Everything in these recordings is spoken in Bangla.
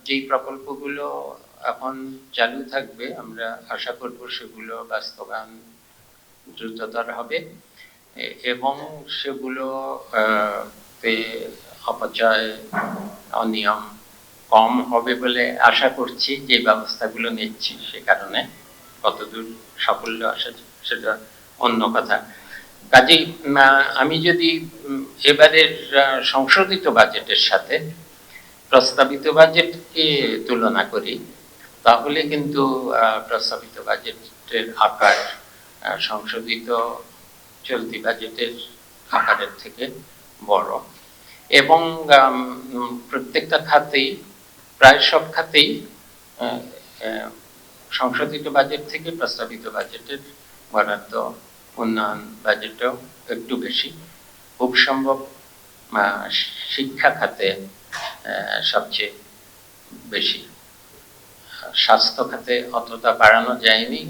যেই প্রকল্পগুলো এখন চালু থাকবে আমরা আশা করব সেগুলো বাস্তবায়ন দ্রুততর হবে এবং সেগুলো অপচয় অনিয়ম কম হবে বলে আশা করছি। যে ব্যবস্থাগুলো নিচ্ছি সে কারণে কতদূর সাফল্য আসে সেটা অন্য কথা। কাজেই আমি যদি এবারের সংশোধিত বাজেটের সাথে প্রস্তাবিত বাজেটকে তুলনা করি তাহলে কিন্তু প্রস্তাবিত বাজেটের আকার সংশোধিত চলতি বাজেটের আকারের থেকে বড় এবং প্রত্যেকটা খাতেই প্রায় সব খাতেই সংশোধিত বাজেট থেকে প্রস্তাবিত বাজেটের বরাদ্দ উন্নয়ন বাজেটও একটু বেশি। খুব সম্ভব শিক্ষা খাতে সবচেয়ে বেশি। স্বাস্থ্য খাতে অতটা বাড়ানো যায়নি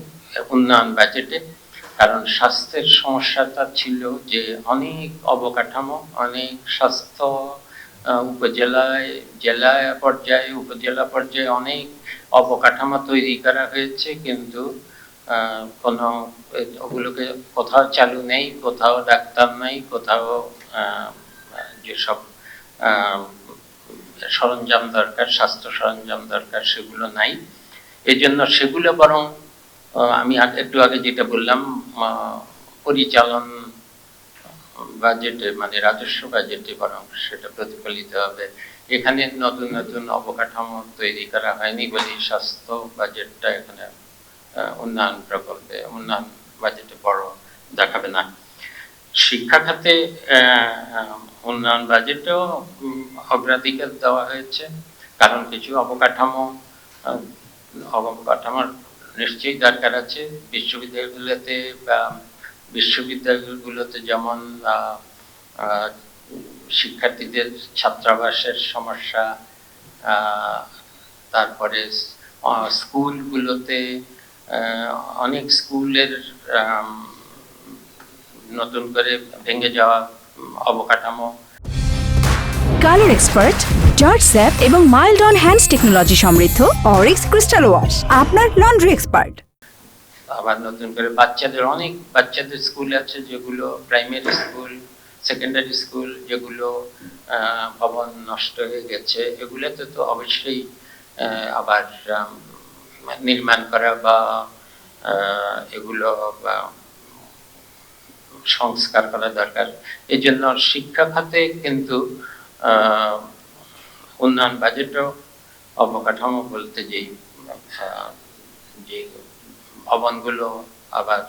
উন্নয়ন বাজেটে, কারণ স্বাস্থ্যের সমস্যাটা ছিল যে অনেক অবকাঠামো, অনেক স্বাস্থ্য উপজেলায়, জেলা পর্যায়ে, উপজেলা পর্যায়ে অনেক অবকাঠামো তৈরি করা হয়েছে, কিন্তু কোনো ওগুলোকে কোথাও চালু নেই, কোথাও ডাক্তার নেই, কোথাও যেসব সরঞ্জাম দরকার, স্বাস্থ্য সরঞ্জাম দরকার সেগুলো নাই। এই জন্য সেগুলো বরং আমি একটু আগে যেটা বললাম পরিচালন বাজেটে মানে রাজস্ব বাজেটে বরং সেটা প্রতিফলিত হবে। এখানে নতুন নতুন অবকাঠামো তৈরি করা হয়নি বলে স্বাস্থ্য বাজেটটা এখানে উন্নয়ন প্রকল্পে উন্নয়ন বাজেটে বড় দেখাবে না। শিক্ষা খাতে উন্নয়ন বাজেটেও অগ্রাধিকার দেওয়া হয়েছে, কারণ কিছু অবকাঠামোর নিশ্চয়ই দরকার আছে। বিশ্ববিদ্যালয়গুলোতে যেমন শিক্ষার্থীদের ছাত্রাবাসের সমস্যা, তারপরে স্কুলগুলোতে অনেক স্কুলের নতুন করে ভেঙে যাওয়া অবকাঠামো। কালার এক্সপার্ট, জর্জ স্যাপ এবং মাইল্ড অন হ্যান্ডস টেকনোলজি সমৃদ্ধ অরিক্স ক্রিস্টাল ওয়াশ আপনার লন্ড্রি এক্সপার্ট। আবার নতুন করে বাচ্চাদের স্কুল আছে যেগুলো প্রাইমারি স্কুল, সেকেন্ডারি স্কুল যেগুলো ভবন নষ্ট হয়ে গেছে, এগুলোতে তো অবশ্যই আবার নির্মাণ করা বা এগুলো সংস্কার করা দরকার। এই জন্য শিক্ষা খাতে কিন্তু উন্নয়ন বাজেটও অবকাঠামো বলতে যে ভবনগুলো আবার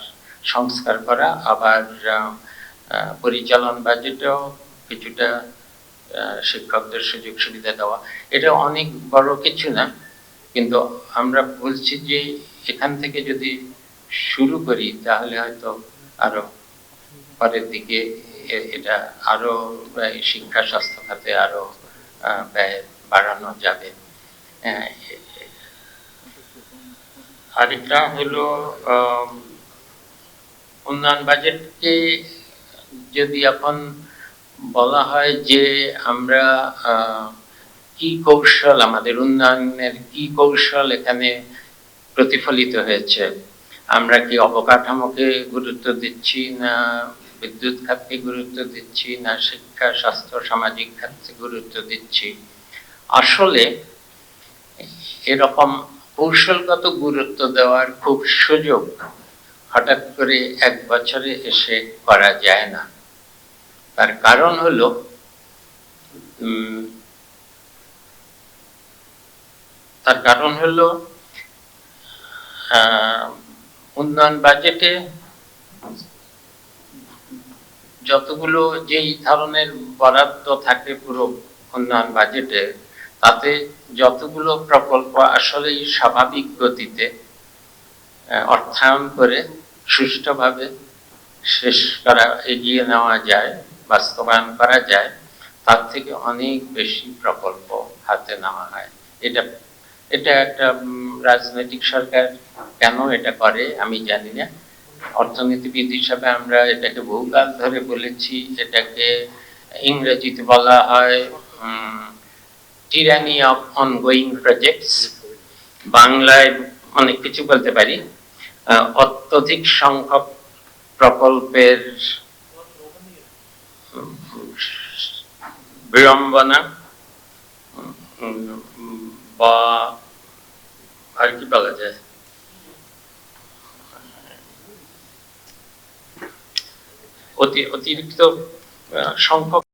সংস্কার করা, আবার পরিচালন বাজেটেও কিছুটা শিক্ষকদের সুযোগ সুবিধা দেওয়া। এটা অনেক বড় কিছু না, কিন্তু আমরা বলছি যে এখান থেকে যদি শুরু করি তাহলে হয়তো আরো পরের দিকে এটা আরো শিক্ষা স্বাস্থ্য খাতে আরো ব্যয় বাড়ানো যাবে। আরেকটা হলো উন্নয়ন বাজেটকে যদি এখন বলা হয় যে আমরা কি কৌশল, আমাদের উন্নয়নের কি কৌশল এখানে প্রতিফলিত হয়েছে, আমরা কি অবকাঠামোকে গুরুত্ব দিচ্ছি না বিদ্যুৎ খাতকে গুরুত্ব দিচ্ছি না শিক্ষা স্বাস্থ্য সামাজিক খাতকে গুরুত্ব দিচ্ছি, আসলে এরকম কৌশলগত গুরুত্ব দেওয়ার খুব সুযোগ হঠাৎ করে এক বছরে এসে করা যায় না। তার কারণ হলো উন্নয়ন বাজেটে যতগুলো যেই ধরনের বরাদ্দ থাকে পুরো উন্নয়ন বাজেটে, তাতে যতগুলো প্রকল্প আসলেই স্বাভাবিক গতিতে অর্থায়ন করে সুষ্ঠুভাবে শেষ করা, এগিয়ে নেওয়া যায়, বাস্তবায়ন করা যায়, তার থেকে অনেক বেশি প্রকল্প হাতে নেওয়া হয়। এটা একটা রাজনৈতিক সরকার কেন এটা করে আমি জানি না। অর্থনীতিবিদ হিসাবে আমরা এটাকে বহুকাল ধরে বলেছি, এটাকে ইংরেজিতে বলা হয় tyranny of ongoing projects, বাংলায় অনেক কিছু বলতে পারি, অত্যধিক সংখ্যক প্রকল্পের বিড়ম্বনা বা আর কি বলা যায়, অতিরিক্ত সংখ্যক